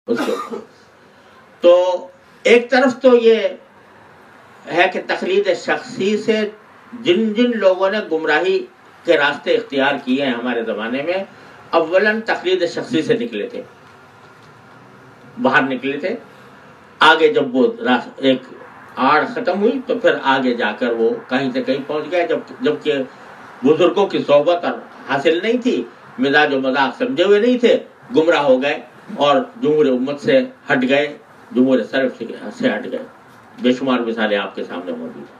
اس کے اوپر. تو ایک طرف تو یہ ہے کہ تقلید شخصی سے جن جن لوگوں نے گمراہی کے راستے اختیار کیے ہیں ہمارے زمانے میں، اولاً تقلید شخصی سے نکلے تھے، باہر نکلے تھے. آگے جب وہ ایک آڑ ختم ہوئی تو پھر آگے جا کر وہ کہیں سے کہیں پہنچ گئے، جبکہ بزرگوں کی صحبت حاصل نہیں تھی، مزاج و مذاق سمجھے ہوئے نہیں تھے، گمراہ ہو گئے اور جمہور امت سے ہٹ گئے، جمہور سلف سے ہٹ گئے. بے شمار مثالیں آپ کے سامنے موجود ہیں.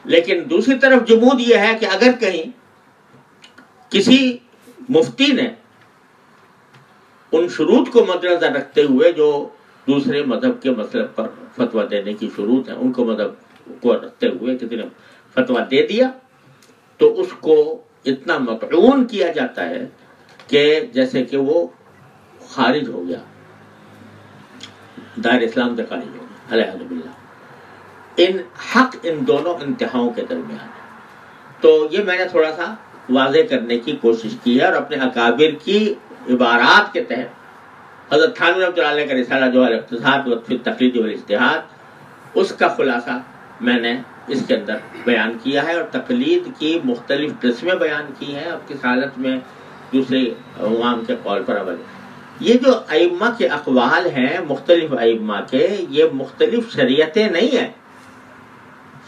لیکن دوسری طرف جمود یہ ہے کہ اگر کہیں کسی مفتی نے ان شروط کو مد نظر رکھتے ہوئے جو دوسرے مذہب کے مسلک پر فتویٰ دینے کی شروط ہیں، ان کو مذہب کو رکھتے ہوئے کسی نے فتویٰ دے دیا تو اس کو اتنا مطعون کیا جاتا ہے کہ جیسے کہ وہ خارج ہو گیا، دائر اسلام سے خارج ہو گیا، علیہ باللہ. حق ان دونوں انتہاؤں کے درمیان ہے. تو یہ میں نے تھوڑا سا واضح کرنے کی کوشش کی ہے، اور اپنے اکابر کی عبارات کے تحت حضرت تھانوی رحمۃ اللہ علیہ کا رسالہ جو ہے الاقتصاد و التقلید والاجتہاد، اس کا خلاصہ میں نے اس کے اندر بیان کیا ہے، اور تقلید کی مختلف قسمیں بیان کی ہیں. اب کس حالت میں دوسرے عوام کے قول پر عمل. یہ جو ائمہ کے اقوال ہیں، مختلف ائمہ کے، یہ مختلف شریعتیں نہیں ہیں،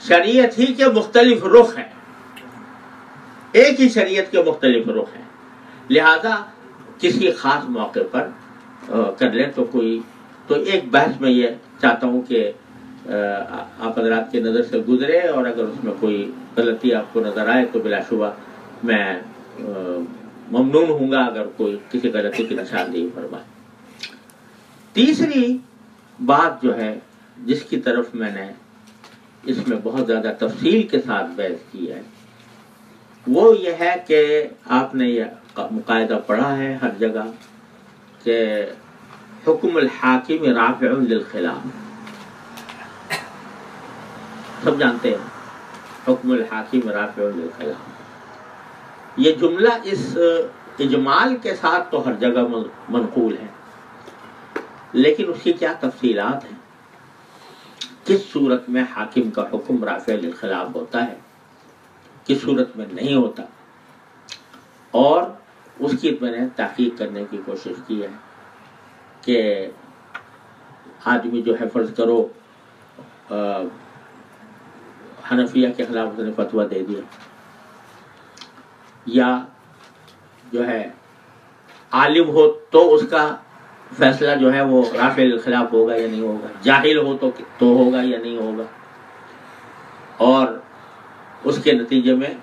شریعت ہی کے مختلف رخ ہیں، ایک ہی شریعت کے مختلف رخ ہیں. لہذا کسی خاص موقع پر کر لیں تو ایک بحث میں یہ چاہتا ہوں کہ آپ حضرات کی نظر سے گزرے، اور اگر اس میں کوئی غلطی آپ کو نظر آئے تو بلا شبہ میں ممنون ہوں گا اگر کوئی کسی غلطی کی نشاندہی فرمائے. تیسری بات جو ہے جس کی طرف میں نے اس میں بہت زیادہ تفصیل کے ساتھ بحث کی ہے، وہ یہ ہے کہ آپ نے یہ مقاعدہ پڑھا ہے ہر جگہ کہ حکم الحاکم رافع للخلاف. سب جانتے ہیں حکم الحاکم رافع للخلاف. یہ جملہ اس اجمال کے ساتھ تو ہر جگہ منقول ہے، لیکن اس کی کیا تفصیلات ہیں، کس صورت میں حاکم کا حکم رافع للخلاف ہوتا ہے، کس صورت میں نہیں ہوتا، اور اس کی میں نے تحقیق کرنے کی کوشش کی ہے کہ آدمی جو ہے فرض کرو حنفیہ کے خلاف اس نے فتویٰ دے دیا، یا جو ہے عالم ہو تو اس کا فیصلہ جو ہے وہ رافع للخلاف ہوگا یا نہیں ہوگا، جاہل ہو تو ہوگا یا نہیں ہوگا، اور اس کے نتیجے میں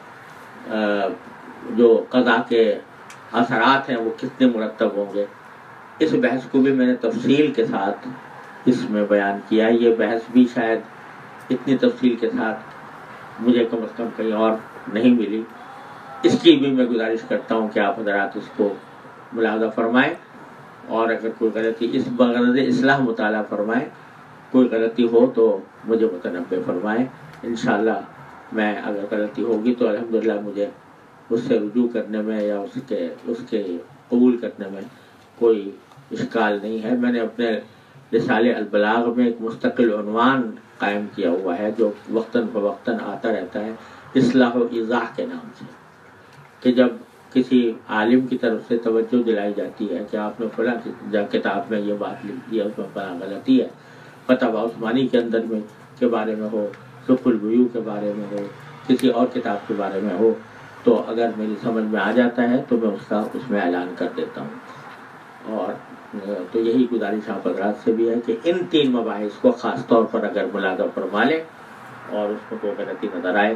جو قضا کے اثرات ہیں وہ کتنے مرتب ہوں گے. اس بحث کو بھی میں نے تفصیل کے ساتھ اس میں بیان کیا. یہ بحث بھی شاید اتنی تفصیل کے ساتھ مجھے کم از کم کہیں اور نہیں ملی. اس کی بھی میں گزارش کرتا ہوں کہ آپ حضرات اس کو ملاحظہ فرمائیں، اور اگر کوئی غلطی اس بغرض اصلاح مطالعہ فرمائیں، کوئی غلطی ہو تو مجھے متنبہ فرمائیں. انشاءاللہ میں اگر غلطی ہوگی تو الحمدللہ مجھے اس سے رجوع کرنے میں یا اس کے قبول کرنے میں کوئی اشکال نہیں ہے. میں نے اپنے رسالے البلاغ میں ایک مستقل عنوان قائم کیا ہوا ہے جو وقتاً فوقتاً آتا رہتا ہے، اصلاح و ایضاح کے نام سے، کہ جب کسی عالم کی طرف سے توجہ دلائی جاتی ہے کہ آپ نے فلاں کتاب میں یہ بات لکھ دی ہے، اس میں فلاں غلطی ہے، فتاوی عثمانی کے اندر میں کے بارے میں ہو، فقہ البیوع کے بارے میں ہو، کسی اور کتاب کے بارے میں ہو، تو اگر میری سمجھ میں آ جاتا ہے تو میں اس میں اعلان کر دیتا ہوں. اور تو یہی گزارش آپ حضرات سے بھی ہے کہ ان تین مباحث کو خاص طور پر اگر ملاحظہ فرما لیں اور اس میں کوئی غلطی نظر آئے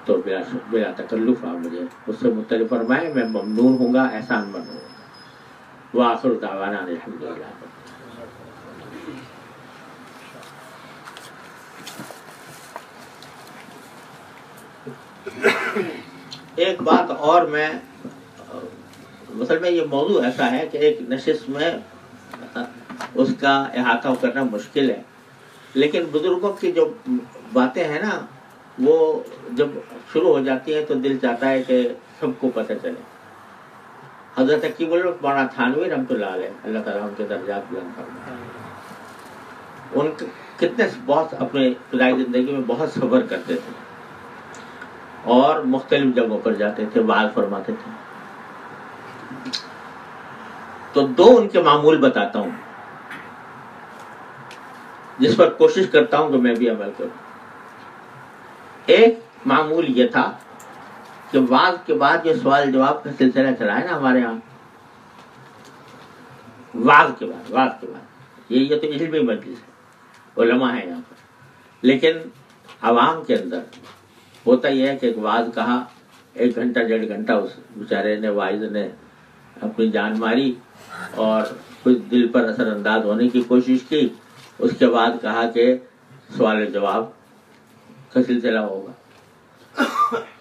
تو بلا تکلف آپ مجھے اس سے مطلع فرمائیں، میں ممنون ہوں گا، احسان مند ہوں گا. وآخر دعوانا الحمدللہ. ایک بات اور میں مثلا میں یہ موضوع ایسا ہے کہ ایک نشست میں اس کا احاطہ کرنا مشکل ہے، لیکن بزرگوں کی جو باتیں ہیں نا وہ جب شروع ہو جاتی ہیں تو دل چاہتا ہے کہ سب کو پتہ چلے. حضرت حکیم العلماء تھانوی رحمۃ اللہ علیہ، اللہ تعالیٰ ان کے درجات بلند فرمائے، ان کتنے بہت اپنے ابتدائی زندگی میں بہت صبر کرتے تھے اور مختلف جگہوں پر جاتے تھے، وعظ فرماتے تھے. تو دو ان کے معمول بتاتا ہوں جس پر کوشش کرتا ہوں کہ میں بھی عمل کروں. ایک معمول یہ تھا کہ وعظ کے بعد یہ سوال جواب کا سلسلہ چلا ہے نا ہمارے یہاں، وعظ کے بعد یہ تو علمی مجلس ہے، علماء ہیں یہاں پر، لیکن عوام کے اندر ہوتا یہ ہے کہ ایک وعظ کہا، 1 گھنٹہ 1.5 گھنٹہ اس بیچارے نے واعظ نے اپنی جان ماری اور کچھ دل پر اثر انداز ہونے کی کوشش کی، اس کے بعد کہا کہ سوال جواب کا سلسلہ ہوگا.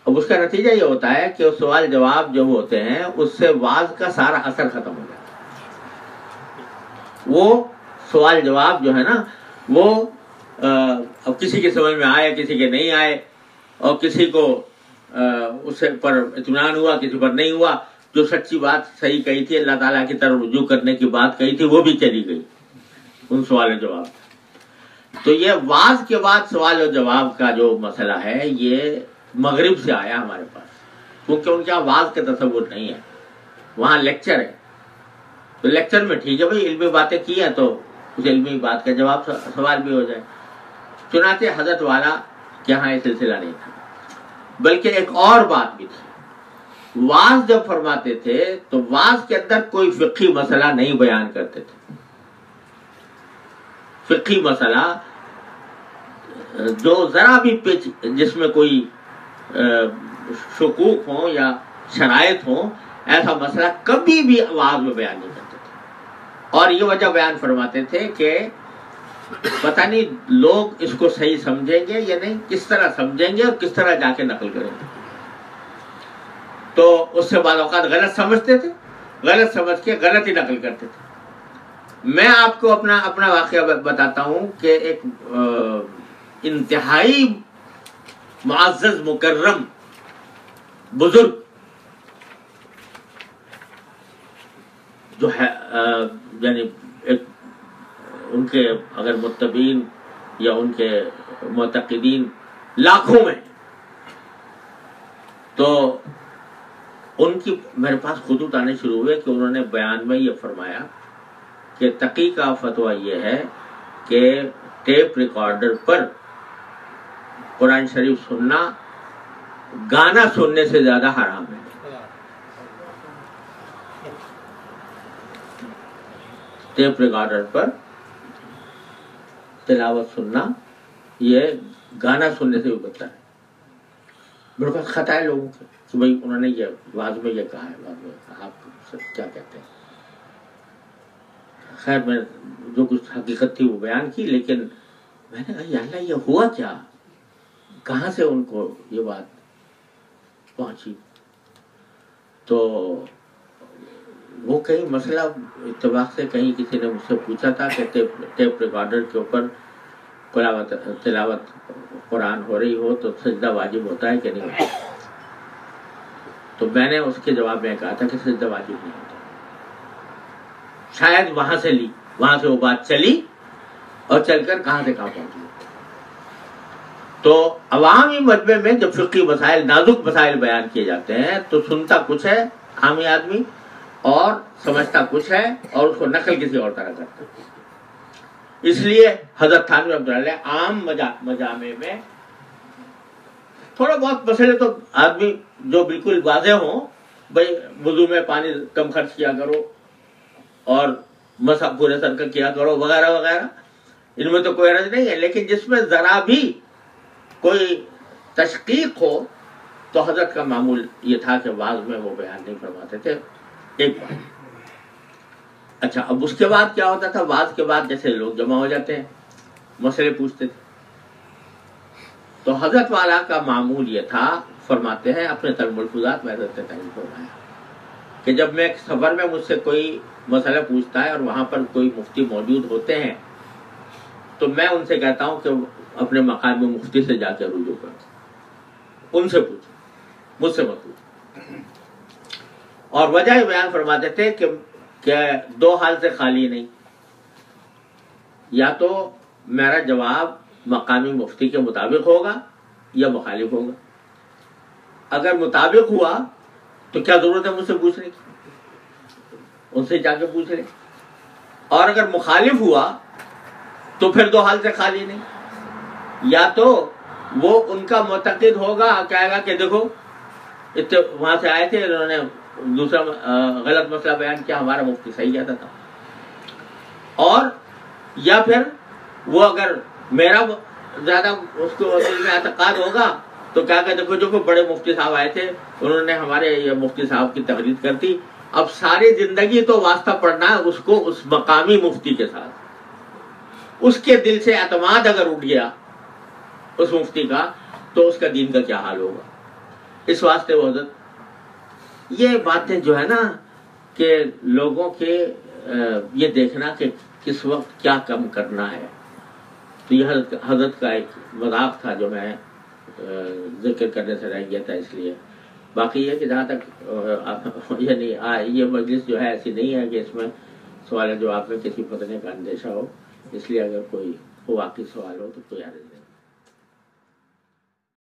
اب اس کا نتیجہ یہ ہوتا ہے کہ سوال جواب جو ہوتے ہیں اس سے وعظ کا سارا اثر ختم ہو جاتا ہے. وہ سوال جواب جو ہے نا وہ اب کسی کے سمجھ میں آئے، کسی کے نہیں آئے، اور کسی کو اس پر اطمینان ہوا، کسی پر نہیں ہوا. جو سچی بات صحیح کہی تھی، اللہ تعالیٰ کی طرف رجوع کرنے کی بات کہی تھی، وہ بھی چلی گئی ان سوال و جواب. تو یہ وعظ کے بعد سوال و جواب کا جو مسئلہ ہے یہ مغرب سے آیا ہمارے پاس، کیونکہ ان کے یہاں وعظ کا تصور نہیں ہے، وہاں لیکچر ہے. تو لیکچر میں ٹھیک ہے بھائی، علمی باتیں کی ہیں تو اس علمی بات کا جواب سوال بھی ہو جائے. چنانچہ حضرت والا کہ یہاں یہ سلسلہ نہیں تھا، بلکہ ایک اور بات بھی تھی. وعظ جب فرماتے تھے تو وعظ کے اندر کوئی فقہی مسئلہ نہیں بیان کرتے تھے. فقہی مسئلہ جو ذرا بھی جس میں کوئی شکوک ہوں یا شرائط ہوں، ایسا مسئلہ کبھی بھی وعظ میں بیان نہیں کرتے تھے. اور یہ وجہ بیان فرماتے تھے کہ پتہ نہیں لوگ اس کو صحیح سمجھیں گے یا نہیں، کس طرح سمجھیں گے اور کس طرح جا کے نقل کریں گے. تو اس سے بعض اوقات غلط سمجھتے تھے، غلط سمجھ کے غلط ہی نقل کرتے تھے. میں آپ کو اپنا واقعہ بتاتا ہوں کہ ایک انتہائی معزز مکرم بزرگ جو ہے، یعنی ایک ان کے اگر متبعین یا ان کے معتقدین لاکھوں میں، تو ان کی میرے پاس خطوط آنے شروع ہوئے کہ انہوں نے بیان میں یہ فرمایا کہ تقی کا فتویٰ یہ ہے کہ ٹیپ ریکارڈر پر قرآن شریف سننا گانا سننے سے زیادہ حرام ہے. ٹیپ ریکارڈر پر تلاوت سننا یہ گانا سننے سے بھی بدتر ہے. میرے پاس خط آئے لوگوں کے کہ بھائی انہوں نے یہ واضح میں یہ کہا ہے، آپ کیا کہتے ہیں. خیر میں جو کچھ حقیقت تھی وہ بیان کی، لیکن میں نے کہا یا اللہ یہ ہوا کیا، کہاں سے ان کو یہ بات پہنچی. تو وہ کہیں مسئلہ اتفاق سے کہیں کسی نے مجھ سے پوچھا تھا کہ ٹیپ ریکارڈر کے اوپر تلاوت قرآن ہو رہی ہو تو سجدہ واجب ہوتا ہے کہ نہیں ہوتا. تو میں نے اس کے جواب میں کہا تھا کہ سجدہ واجب نہیں ہوتا. شاید وہاں سے وہ بات چلی اور چل کر کہاں سے کہاں پہنچی. تو عوامی مجمع میں جب فقہی مسائل، نازک مسائل بیان کیے جاتے ہیں تو سنتا کچھ ہے عامی آدمی اور سمجھتا کچھ ہے اور اس کو نقل کسی اور طرح کرتا ہے. اس لیے حضرت تھانوی رحمۃ اللہ علیہ عام مجامع میں تھوڑا بہت مسئلے تو آدمی جو بالکل واضح ہوں، بھائی وضو میں پانی کم خرچ کیا کرو اور مسح پورے سر کا کیا کرو وغیرہ وغیرہ، ان میں تو کوئی حرج نہیں ہے. لیکن جس میں ذرا بھی کوئی تشقیق ہو تو حضرت کا معمول یہ تھا کہ بعض میں وہ بیان نہیں فرماتے تھے. ایک بات. اچھا، اب اس کے بعد کیا ہوتا تھا؟ بعض کے بعد جیسے لوگ جمع ہو جاتے ہیں، مسئلے پوچھتے تھے، تو حضرت والا کا معمول یہ تھا، فرماتے ہیں اپنے ملفوظات میں حضرت نے تعین فرمایا کہ جب میں ایک سفر میں مجھ سے کوئی مسئلہ پوچھتا ہے اور وہاں پر کوئی مفتی موجود ہوتے ہیں تو میں ان سے کہتا ہوں کہ اپنے مقام میں مفتی سے جا کے رجوع کرو، ان سے پوچھو، مجھ سے مت پوچھو. اور وجہ یہ بیان فرماتے تھے کہ دو حال سے خالی نہیں، یا تو میرا جواب مقامی مفتی کے مطابق ہوگا یا مخالف ہوگا. اگر مطابق ہوا تو کیا ضرورت ہے مجھ سے پوچھنے کی، ان سے جا کے پوچھ لیں. اور اگر مخالف ہوا تو پھر دو حال سے خالی نہیں. یا تو وہ ان کا معتقد ہوگا، کہے گا کہ دیکھو وہاں سے آئے تھے، انہوں نے دوسرا غلط مسئلہ بیان کیا، ہمارا مفتی صحیح کہتا تھا. اور یا پھر وہ اگر میرا زیادہ اس کو دل میں اعتقاد ہوگا تو کیا کہ دیکھو جو بڑے مفتی صاحب آئے تھے، انہوں نے ہمارے یہ مفتی صاحب کی تقریر کر دی، اب ساری زندگی تو واسطہ پڑنا ہے اس کو اس مقامی مفتی کے ساتھ. اس کے دل سے اعتماد اگر اٹھ گیا اس مفتی کا تو اس کا دین کا کیا حال ہوگا. اس واسطے وہ حضرت یہ باتیں جو ہے نا کہ لوگوں کے یہ دیکھنا کہ کس وقت کیا کم کرنا ہے، تو یہ حضرت کا ایک مذاق تھا جو میں ذکر کرنے سے رہ گیا تھا. اس لیے باقی یہ کہ جہاں تک یعنی یہ مجلس جو ہے ایسی نہیں ہے کہ اس میں سوال جواب میں کسی فتنے کا اندیشہ ہو. اس لیے اگر کوئی واقعی سوال ہو تو کوئی عرض نہیں.